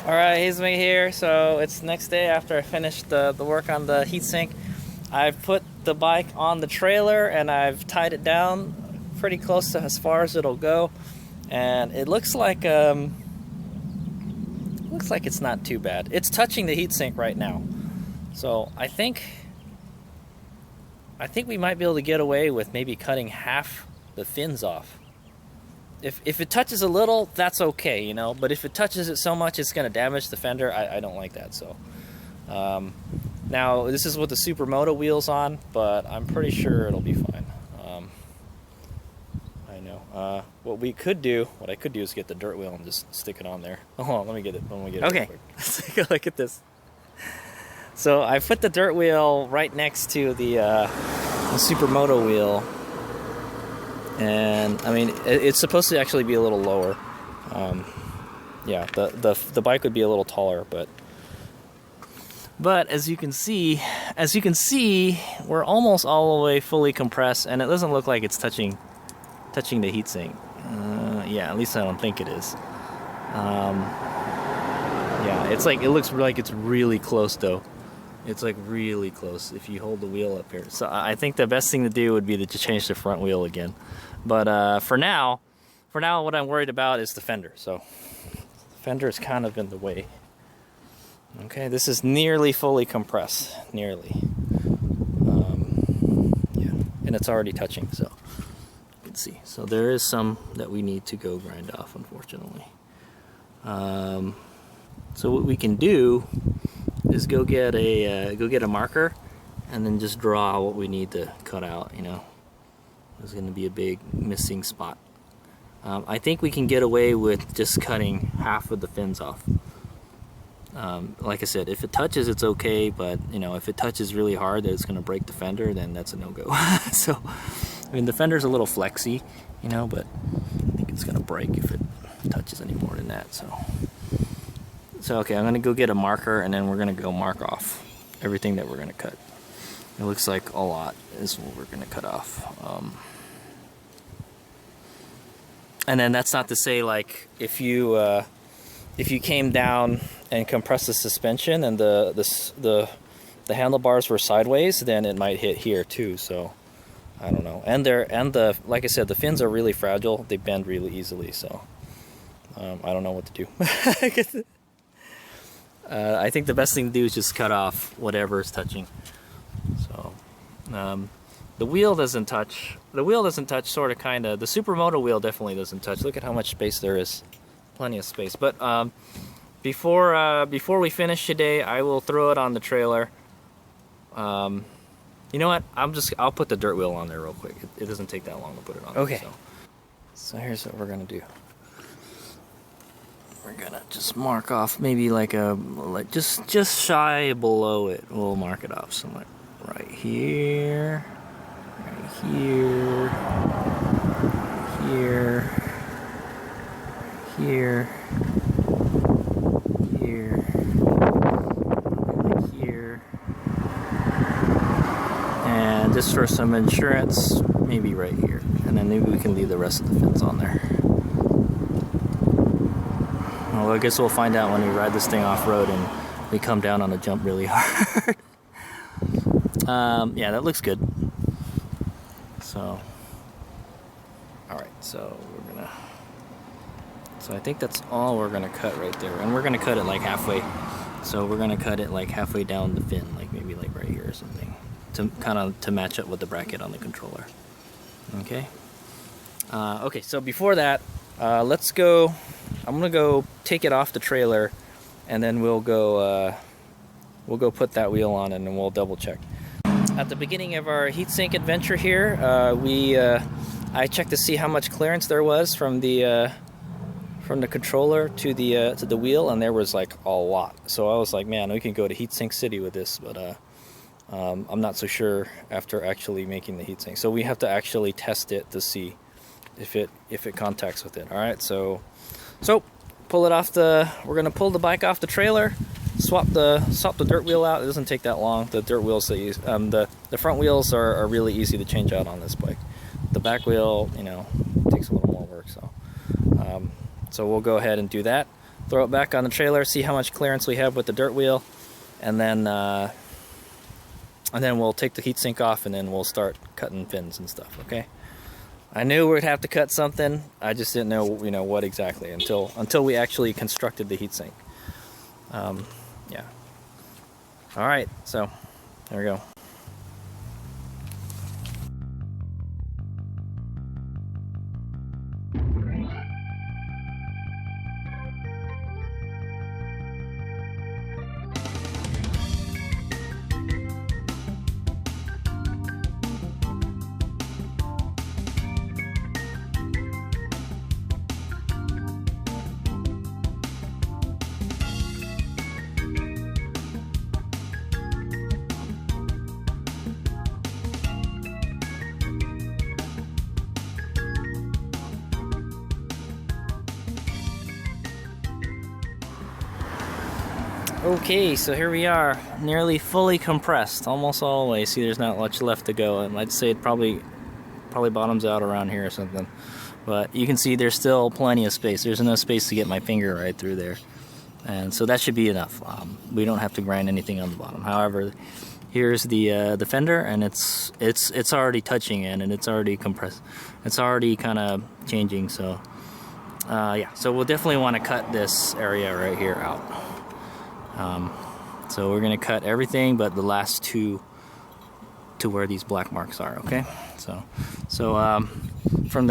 Alright, Heatsink here. So it's the next day after I finished the work on the heatsink. I've put the bike on the trailer and I've tied it down pretty close to as far as it'll go. And it looks like it's not too bad. It's touching the heatsink right now. So I think we might be able to get away with maybe cutting half the fins off. If it touches a little, that's okay, you know, but if it touches it so much it's going to damage the fender, I don't like that. So now this is with the Supermoto wheels on, but I'm pretty sure it'll be fine. I know. What I could do is get the dirt wheel and just stick it on there. Oh, let me get it. Okay, let's take a look at this. So I put the dirt wheel right next to the Supermoto wheel. And I mean, it's supposed to actually be a little lower. Yeah, the bike would be a little taller, but as you can see, we're almost all the way fully compressed, and it doesn't look like it's touching the heatsink. Yeah, at least I don't think it is. Yeah, it looks like it's really close though. It's like really close if you hold the wheel up here. So I think the best thing to do would be to change the front wheel again. But for now, what I'm worried about is the fender. So the fender is kind of in the way. Okay, this is nearly fully compressed, nearly. Yeah, and it's already touching, so you can see. So there is some that we need to go grind off, unfortunately. So what we can do is go get a marker and then just draw what we need to cut out. You know, there's going to be a big missing spot. I think we can get away with just cutting half of the fins off. Like I said, if it touches, it's okay, but you know, if it touches really hard that it's going to break the fender, then that's a no-go. So, I mean, the fender's a little flexy, you know, but I think it's going to break if it touches any more than that. So okay, I'm going to go get a marker, and then we're going to go mark off everything that we're going to cut. It looks like a lot is what we're going to cut off. And then that's not to say, like, if you came down and compressed the suspension and the handlebars were sideways, then it might hit here too. So I don't know. And like I said, the fins are really fragile. They bend really easily. So I don't know what to do. I think the best thing to do is just cut off whatever is touching. So the wheel doesn't touch. The wheel doesn't touch. Sort of, kind of. The Supermoto wheel definitely doesn't touch. Look at how much space there is. Plenty of space. But before we finish today, I will throw it on the trailer. You know what? I'll put the dirt wheel on there real quick. It doesn't take that long to put it on. Okay. So here's what we're gonna do. We're gonna just mark off maybe just shy below it. We'll mark it off somewhere right here, right here, here, here, here, like here, and just for some insurance, maybe right here, and then maybe we can leave the rest of the fins on there. Well, I guess we'll find out when we ride this thing off-road and we come down on a jump really hard. Yeah, that looks good. So, alright, so I think that's all we're gonna cut right there. And we're gonna cut it like halfway. So we're gonna cut it like halfway down the fin, like maybe like right here or something. to match up with the bracket on the controller. Okay. Okay, so before that, let's go. I'm gonna go take it off the trailer, and then we'll go put that wheel on, and then we'll double check. At the beginning of our heatsink adventure here, I checked to see how much clearance there was from the controller to the wheel, and there was like a lot. So I was like, man, we can go to Heatsink City with this, but I'm not so sure after actually making the heatsink. So we have to actually test it to see if it contacts with it. All right, so pull it off we're gonna pull the bike off the trailer, swap the dirt wheel out. It doesn't take that long. The dirt wheels that the front wheels are really easy to change out on this bike. The back wheel, you know, takes a little more work. So we'll go ahead and do that. Throw it back on the trailer, see how much clearance we have with the dirt wheel, and then we'll take the heatsink off, and then we'll start cutting fins and stuff. Okay. I knew we'd have to cut something. I just didn't know, you know, what exactly until we actually constructed the heatsink. Yeah. All right. So there we go. Okay, so here we are, nearly fully compressed, almost all the way. See, there's not much left to go, and I'd say it probably bottoms out around here or something. But you can see there's still plenty of space. There's enough space to get my finger right through there, and so that should be enough. We don't have to grind anything on the bottom. However, here's the fender, and it's already touching it, and it's already compressed. It's already kind of changing. So yeah, so we'll definitely want to cut this area right here out. So we're gonna cut everything but the last two to where these black marks are. Okay, so from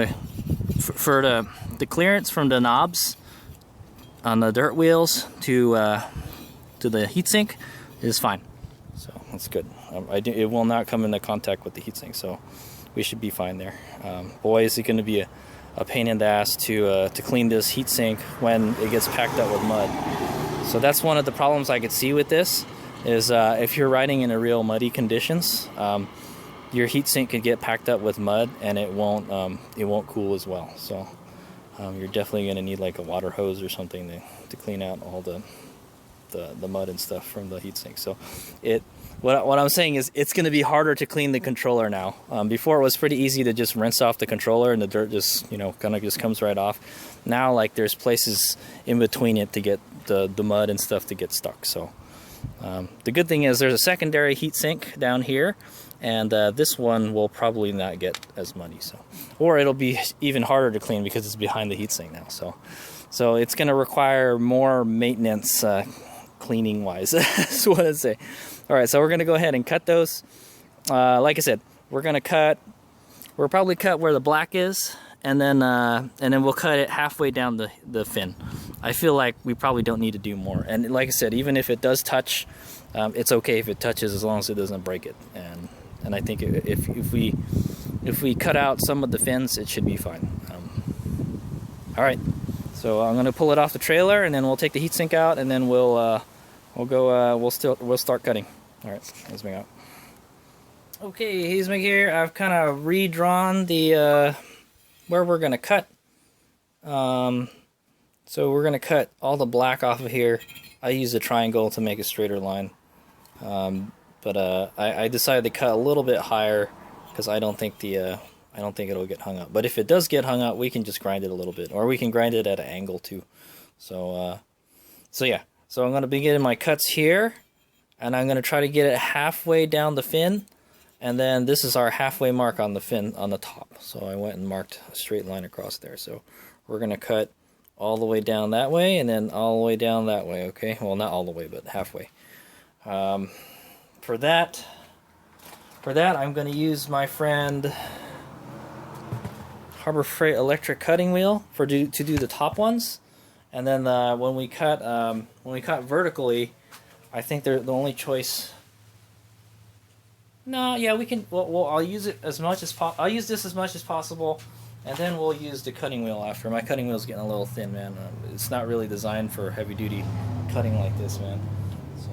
for the clearance from the knobs on the dirt wheels to the heatsink is fine. So that's good. It will not come into contact with the heatsink, so we should be fine there. Boy, is it going to be a pain in the ass to clean this heatsink when it gets packed up with mud. So that's one of the problems I could see with this is if you're riding in a real muddy conditions, your heatsink could get packed up with mud, and it won't cool as well. So you're definitely going to need like a water hose or something to clean out all the mud and stuff from the heatsink. So what I'm saying is it's going to be harder to clean the controller now. Before it was pretty easy to just rinse off the controller and the dirt just, you know, kind of just comes right off. Now, like, there's places in between it to get the mud and stuff to get stuck. So the good thing is there's a secondary heatsink down here, and this one will probably not get as muddy. So, or it'll be even harder to clean because it's behind the heatsink now. So it's going to require more maintenance cleaning wise. That's what I'd say. All right, so we're going to go ahead and cut those. Like I said, we'll probably cut where the black is, and then we'll cut it halfway down the fin. I feel like we probably don't need to do more. And like I said, even if it does touch, it's okay if it touches as long as it doesn't break it. And I think if we cut out some of the fins, it should be fine. All right, so I'm gonna pull it off the trailer, and then we'll take the heatsink out, and then we'll start cutting. All right, let's bring out. Okay, Heatsink here. I've kind of redrawn the where we're gonna cut. So we're gonna cut all the black off of here. I use a triangle to make a straighter line, but I decided to cut a little bit higher because I don't think it'll get hung up. But if it does get hung up, we can just grind it a little bit, or we can grind it at an angle too. So yeah. So I'm gonna begin my cuts here, and I'm gonna try to get it halfway down the fin. And then this is our halfway mark on the fin on the top. So I went and marked a straight line across there. So we're going to cut all the way down that way, and then all the way down that way, okay? Well, not all the way, but halfway. For that, For that, I'm going to use my friend Harbor Freight electric cutting wheel to do the top ones, and then when we cut vertically, I think they're the only choice. No, yeah, we can. Well, I'll use it as much as I'll use this as much as possible, and then we'll use the cutting wheel after. My cutting wheel's getting a little thin, man. It's not really designed for heavy duty cutting like this, man. So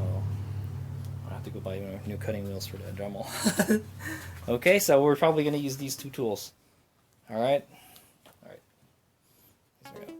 I'll have to go buy new cutting wheels for that Dremel. Okay, so we're probably going to use these two tools. All right. Here we go.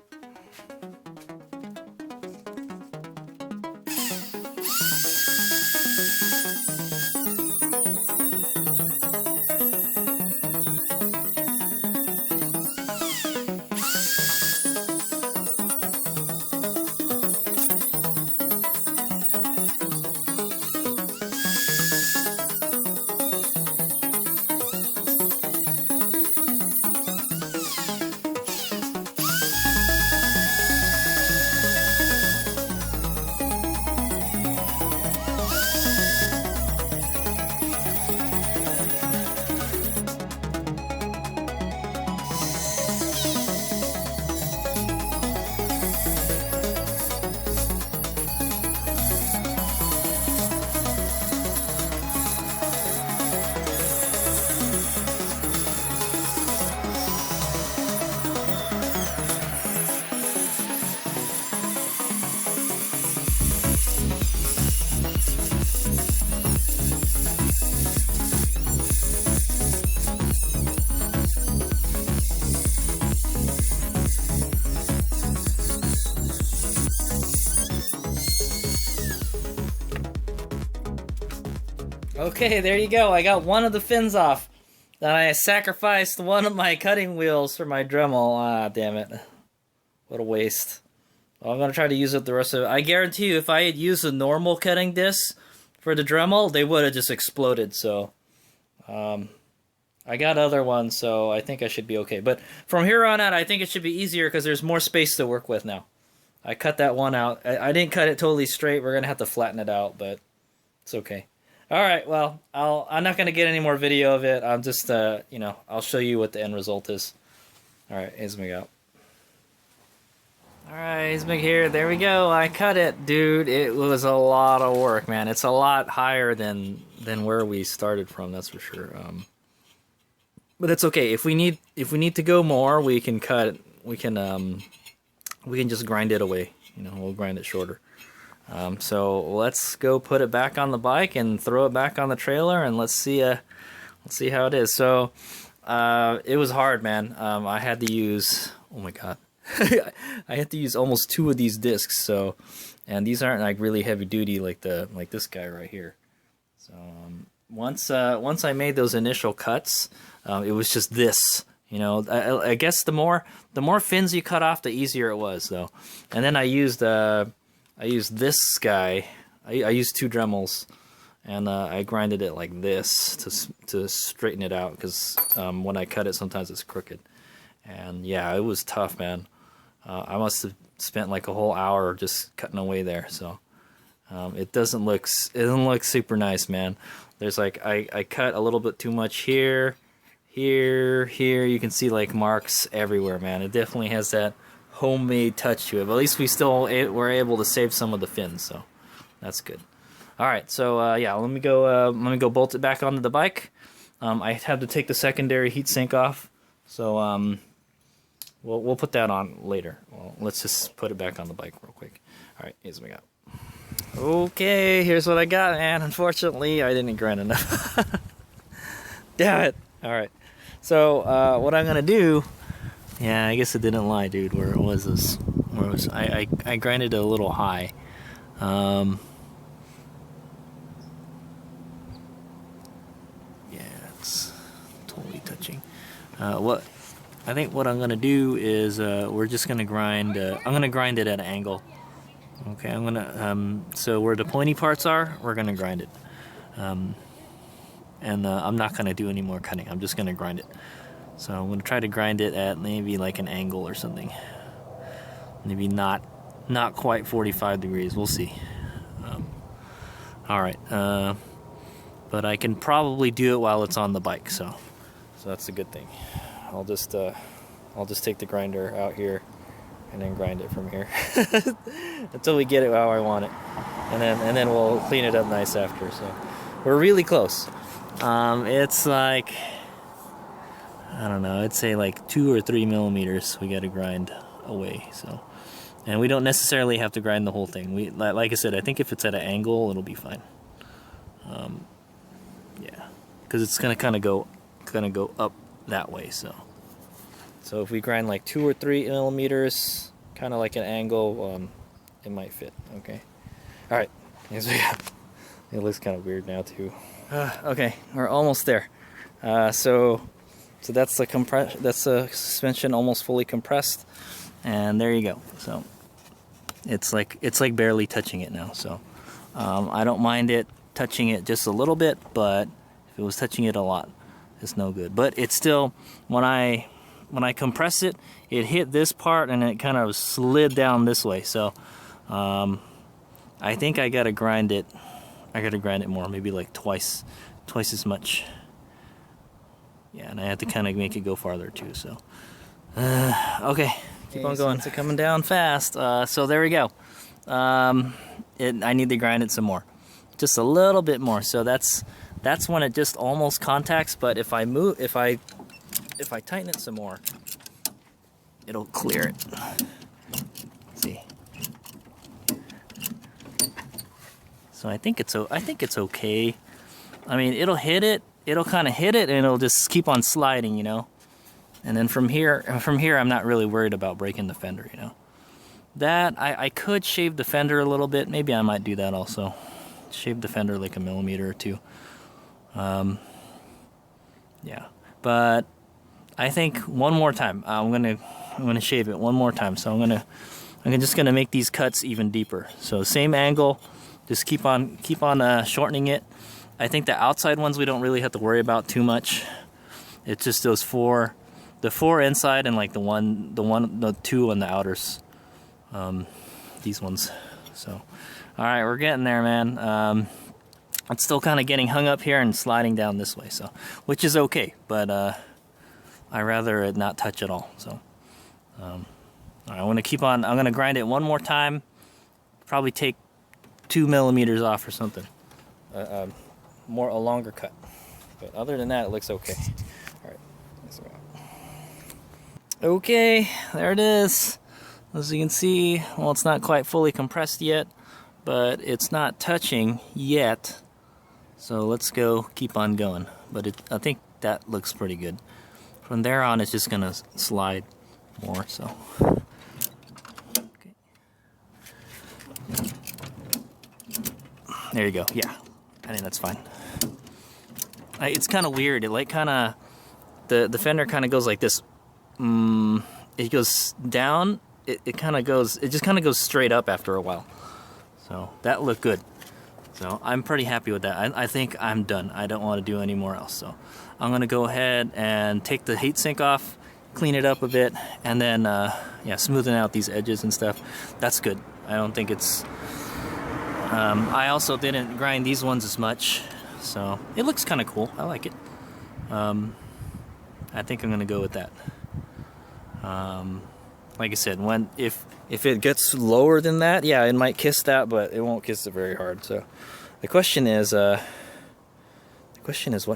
Okay, there you go. I got one of the fins off. Then I sacrificed one of my cutting wheels for my Dremel. Ah, damn it. What a waste. Well, I'm going to try to use it the rest of it. I guarantee you, if I had used a normal cutting disc for the Dremel, they would have just exploded. So, I got other ones, so I think I should be okay. But from here on out, I think it should be easier because there's more space to work with now. I cut that one out. I didn't cut it totally straight. We're going to have to flatten it out, but it's okay. All right, well, I'm not going to get any more video of it. I'm just, you know, I'll show you what the end result is. All right, here's me go. All right, here's me here. There we go. I cut it, dude. It was a lot of work, man. It's a lot higher than where we started from. That's for sure. But that's okay. If we need to go more, we can cut. We can just grind it away. You know, we'll grind it shorter. So let's go put it back on the bike and throw it back on the trailer, and let's see how it is. So it was hard, man. I had to use, oh my god, I had to use almost 2 of these discs. So, and these aren't like really heavy duty like this guy right here. So once I made those initial cuts, it was just this. You know, I guess the more fins you cut off, the easier it was, though. And then I used this guy. I used 2 Dremels, and I grinded it like this to straighten it out, because when I cut it, sometimes it's crooked. And yeah, it was tough, man. I must have spent like a whole hour just cutting away there. So it doesn't look super nice, man. There's like I cut a little bit too much here. Here. You can see like marks everywhere, man. It definitely has that homemade touch to it, but at least we still were able to save some of the fins, so that's good. All right, so yeah, let me go bolt it back onto the bike. I have to take the secondary heatsink off, so we'll put that on later. Well, let's just put it back on the bike real quick. All right, here's what we got. Okay, here's what I got, man. Unfortunately, I didn't grind enough. Damn it. All right, so what I'm gonna do. Yeah, I guess it didn't lie, dude. Where was this? I grinded it a little high. Yeah, it's totally touching. I think what I'm gonna do is we're just gonna grind. I'm gonna grind it at an angle. Okay, I'm gonna so where the pointy parts are, we're gonna grind it. And I'm not gonna do any more cutting. I'm just gonna grind it. So I'm going to try to grind it at maybe like an angle or something. Maybe not quite 45 degrees. We'll see. All right. but I can probably do it while it's on the bike, so that's a good thing. I'll just take the grinder out here and then grind it from here until we get it how I want it, and then we'll clean it up nice after. So we're really close. It's like, I don't know, I'd say like 2 or 3 millimeters we got to grind away. So, and we don't necessarily have to grind the whole thing. We, like I said, I think if it's at an angle, it'll be fine. Yeah, because it's gonna kind of go up that way. So if we grind like 2 or 3 millimeters, kind of like an angle, it might fit. Okay. All right. It looks kind of weird now too. Okay, we're almost there. So that's the suspension almost fully compressed, and there you go. So it's like barely touching it now. So I don't mind it touching it just a little bit, but if it was touching it a lot, it's no good. But it's still, when I compress it, it hit this part and it kind of slid down this way. So I think I gotta grind it. I gotta grind it more, maybe like twice as much. Yeah, and I have to kind of make it go farther too. So okay, keep on going. It's coming down fast. So there we go. I need to grind it some more, just a little bit more. So that's when it just almost contacts. But if I tighten it some more, it'll clear it. Let's see. So I think it's okay. I mean, it'll hit it. It'll kind of hit it, and it'll just keep on sliding, you know. And then from here, I'm not really worried about breaking the fender, you know. That I could shave the fender a little bit. Maybe I might do that also. Shave the fender like 1 millimeter or 2. Yeah, but I think one more time I'm gonna shave it one more time. So I'm just gonna make these cuts even deeper. So same angle, just keep on shortening it. I think the outside ones we don't really have to worry about too much. It's just those the 4 inside and like the 2 on the outers. These ones. So, all right, we're getting there, man. It's still kind of getting hung up here and sliding down this way, so which is okay, but I rather it not touch at all. So I want to keep on. I'm gonna grind it one more time. Probably take 2 millimeters off or something. A longer cut. But other than that, it looks okay. All right, let's go. Okay, there it is. As you can see, well, it's not quite fully compressed yet, but it's not touching yet. So let's go, keep on going. But I think that looks pretty good. From there on, it's just gonna slide more. So. Okay. There you go. Yeah, I think that's fine. It's kind of weird. It like kind of the fender kind of goes like this. It goes down. It just kind of goes straight up after a while. So that looked good. So I'm pretty happy with that. I think I'm done. I don't want to do any more else. So I'm gonna go ahead and take the heatsink off, clean it up a bit, and then yeah, smoothing out these edges and stuff. That's good. I don't think it's. I also didn't grind these ones as much, so it looks kind of cool. I like it. I think I'm gonna go with that. Like I said, if it gets lower than that, yeah, it might kiss that, but it won't kiss it very hard. So the question is what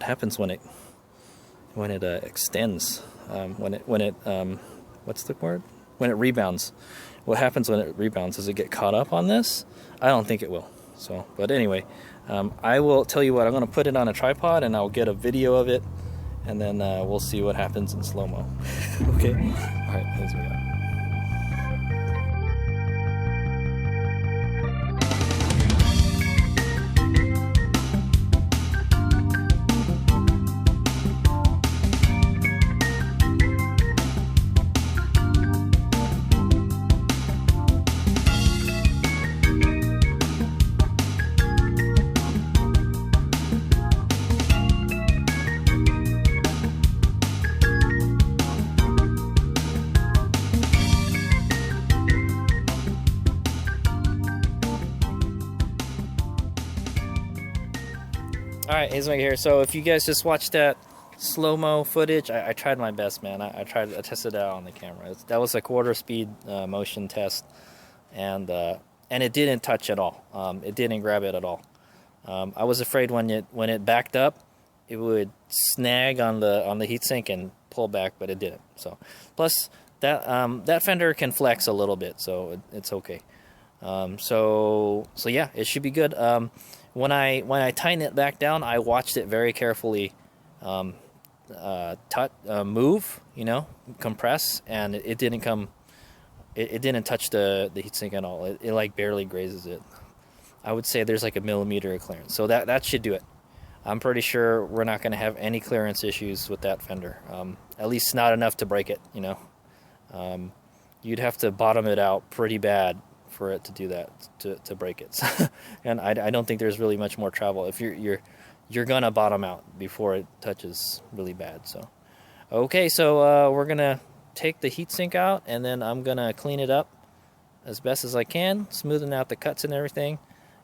happens when it extends, when it what's the word? When it rebounds. What happens when it rebounds? Does it get caught up on this? I don't think it will. So, but anyway, I will tell you what. I'm going to put it on a tripod and I'll get a video of it, and then we'll see what happens in slow-mo. Okay. All right. Here's we go. Alright, Heatsink here. So if you guys just watched that slow-mo footage, I tried my best, man. I tested it out on the camera. That was a quarter speed motion test, and it didn't touch at all. It didn't grab it at all. I was afraid when it backed up, it would snag on the heatsink and pull back, but it didn't. So, plus that fender can flex a little bit, so it's okay. So yeah, it should be good. When I tighten it back down, I watched it very carefully move, compress, and it didn't come. It didn't touch the heatsink at all. It like barely grazes it. I would say there's like a millimeter of clearance, so that should do it. I'm pretty sure we're not going to have any clearance issues with that fender. At least not enough to break it. You'd have to bottom it out pretty bad for it to do that, to break it. And I don't think there's really much more travel. If you're gonna bottom out before it touches really bad. So okay, so we're gonna take the heatsink out, and then I'm gonna clean it up as best as I can, smoothing out the cuts and everything,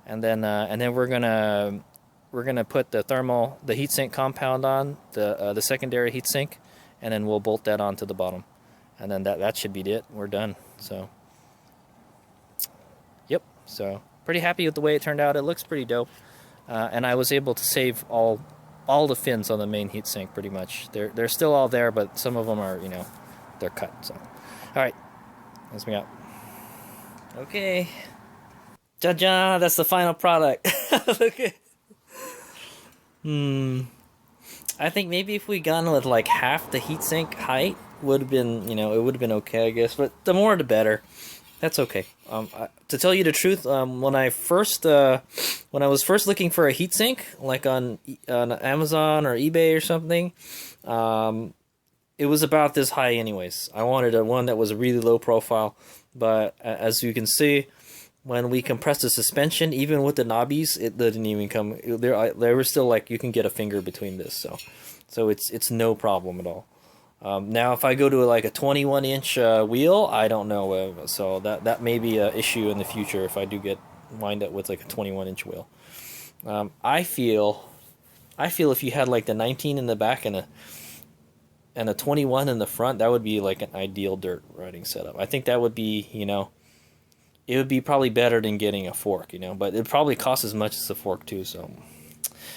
and then we're gonna put the heatsink compound on the secondary heatsink, and then we'll bolt that onto the bottom, and then that should be it. We're done. So yep, so pretty happy with the way it turned out. It looks pretty dope, and I was able to save all the fins on the main heatsink pretty much. They're still all there, but some of them are, they're cut. So all right, let's me out. Okay, ja, that's the final product. Look at. I think maybe if we gone with like half the heatsink height, would have been, it would have been okay, I guess. But the more the better. That's okay. To tell you the truth, when I was first looking for a heatsink, like on Amazon or eBay or something, it was about this high anyways. I wanted one that was a really low profile, but as you can see, when we compressed the suspension, even with the knobbies, it didn't even come. They were still like, you can get a finger between this, so it's no problem at all. Now, if I go to like a 21-inch wheel, I don't know. So that may be an issue in the future if I do wind up with like a 21-inch wheel. I feel if you had like the 19 in the back and a 21 in the front, that would be like an ideal dirt riding setup. I think that would be, it would be probably better than getting a fork, but it probably costs as much as a fork too. So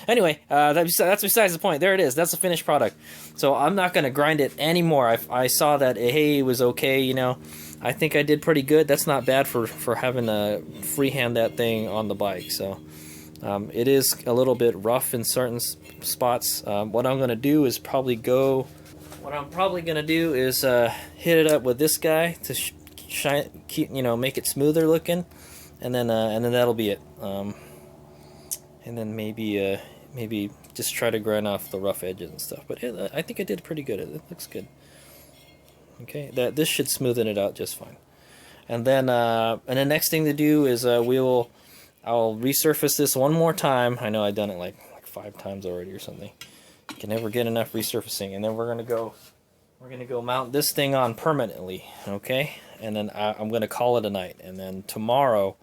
anyway, that's besides the point. There it is. That's the finished product. So I'm not going to grind it anymore. I saw that, hey, it was okay, I think I did pretty good. That's not bad for having to freehand that thing on the bike. So it is a little bit rough in certain spots. What I'm going to do is hit it up with this guy to make it smoother looking, and then that'll be it. And then maybe just try to grind off the rough edges and stuff. But I think I did pretty good. It looks good. Okay, this should smoothen it out just fine. And then the next thing to do is I'll resurface this one more time. I know I've done it like 5 times already or something. You can never get enough resurfacing. And then we're gonna go mount this thing on permanently. Okay, and then I'm gonna call it a night. And then tomorrow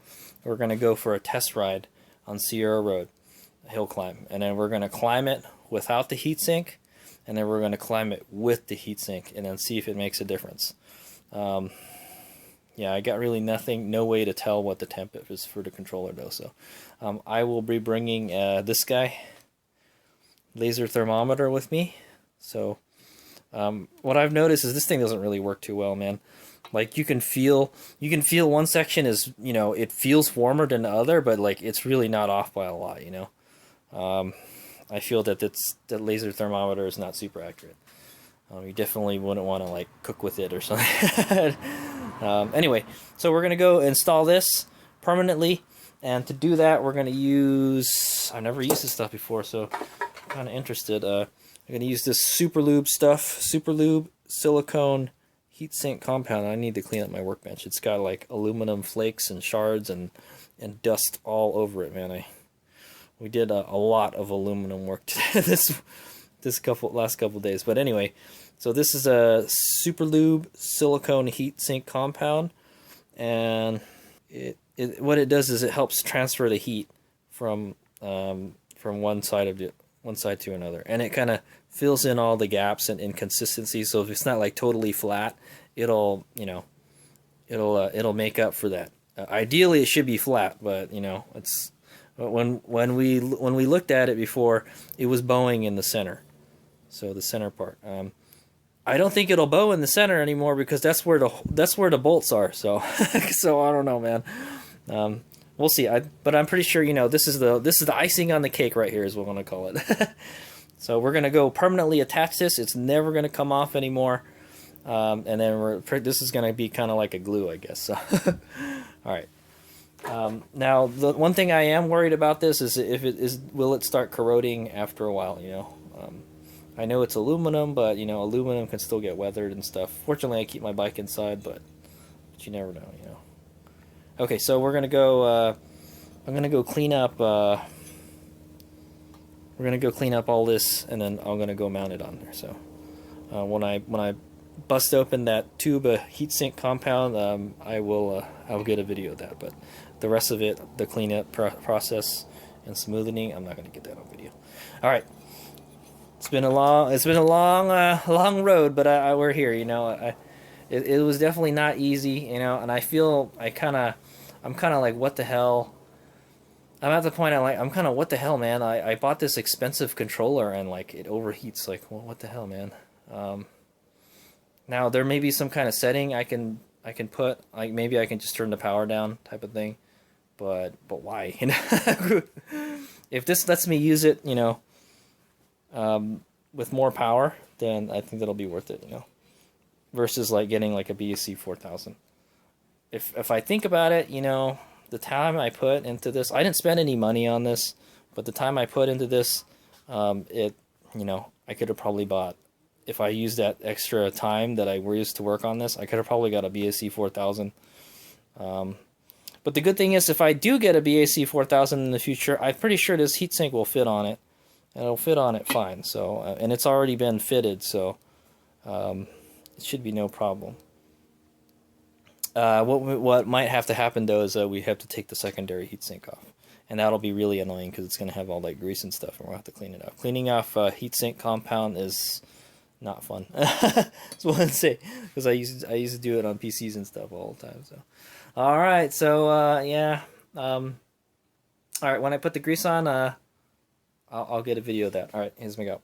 we're gonna go for a test ride on Sierra Road, a hill climb, and then we're going to climb it without the heatsink, and then we're going to climb it with the heatsink, and then see if it makes a difference. Yeah, I got really no way to tell what the temp is for the controller though, so I will be bringing this guy, laser thermometer, with me. So what I've noticed is this thing doesn't really work too well, man. Like you can feel one section is, it feels warmer than the other, but like it's really not off by a lot, I feel that the laser thermometer is not super accurate. You definitely wouldn't want to like cook with it or something. Anyway, so we're gonna go install this permanently, and to do that we're gonna use, I've never used this stuff before, so I'm kind of interested. I'm gonna use this Super Lube silicone heatsink compound. I need to clean up my workbench. It's got like aluminum flakes and shards and dust all over it, man. We did a lot of aluminum work today, last couple days. But anyway, so this is a Super Lube silicone heatsink compound, and what it does is it helps transfer the heat from one side of one side to another, and it kind of fills in all the gaps and inconsistencies. So if it's not like totally flat, it'll, you know, it'll make up for that. Ideally, it should be flat, but you know, it's when we looked at it before, it was bowing in the center. So the center part. I don't think it'll bow in the center anymore because that's where the bolts are. So so I don't know, man. We'll see. But I'm pretty sure, you know, this is the icing on the cake right here is what I'm gonna call it. So we're gonna go permanently attach this. It's never gonna come off anymore. And then this is gonna be kind of like a glue, I guess. So all right. Now the one thing I am worried about this is will it start corroding after a while? You know. I know it's aluminum, but you know, aluminum can still get weathered and stuff. Fortunately, I keep my bike inside, but you never know, you know. Okay, so we're gonna go. I'm gonna go clean up. We're gonna go clean up all this, and then I'm gonna go mount it on there. So when I bust open that tube of heatsink compound, I'll get a video of that. But the rest of it, the cleanup process and smoothing, I'm not gonna get that on video. All right. It's been a long road, but we're here. You know, it was definitely not easy. You know, and I feel I'm kind of like, what the hell? I'm at the point I'm kind of, what the hell, man? I bought this expensive controller and like it overheats. Like, well, what the hell, man? Now there may be some kind of setting I can put. Like maybe I can just turn the power down, type of thing. But why? You know, if this lets me use it, you know. With more power, then I think that'll be worth it, you know, versus like getting like a BAC2000. If I think about it, you know, the time I put into this, I didn't spend any money on this, but the time I put into this, you know, I could have probably bought, if I used that extra time that I used to work on this, I could have probably got a BAC4000. But the good thing is, if I do get a BAC4000 in the future, I'm pretty sure this heatsink will fit on it. And it'll fit on it fine. So, and it's already been fitted, so it should be no problem. What might have to happen though is we have to take the secondary heatsink off, and that'll be really annoying because it's gonna have all that grease and stuff, and we'll have to clean it off. Cleaning off heatsink compound is not fun. That's what I'd say, because I used to do it on PCs and stuff all the time. So, all right, so yeah, all right. When I put the grease on, I'll get a video of that. All right, here's my go.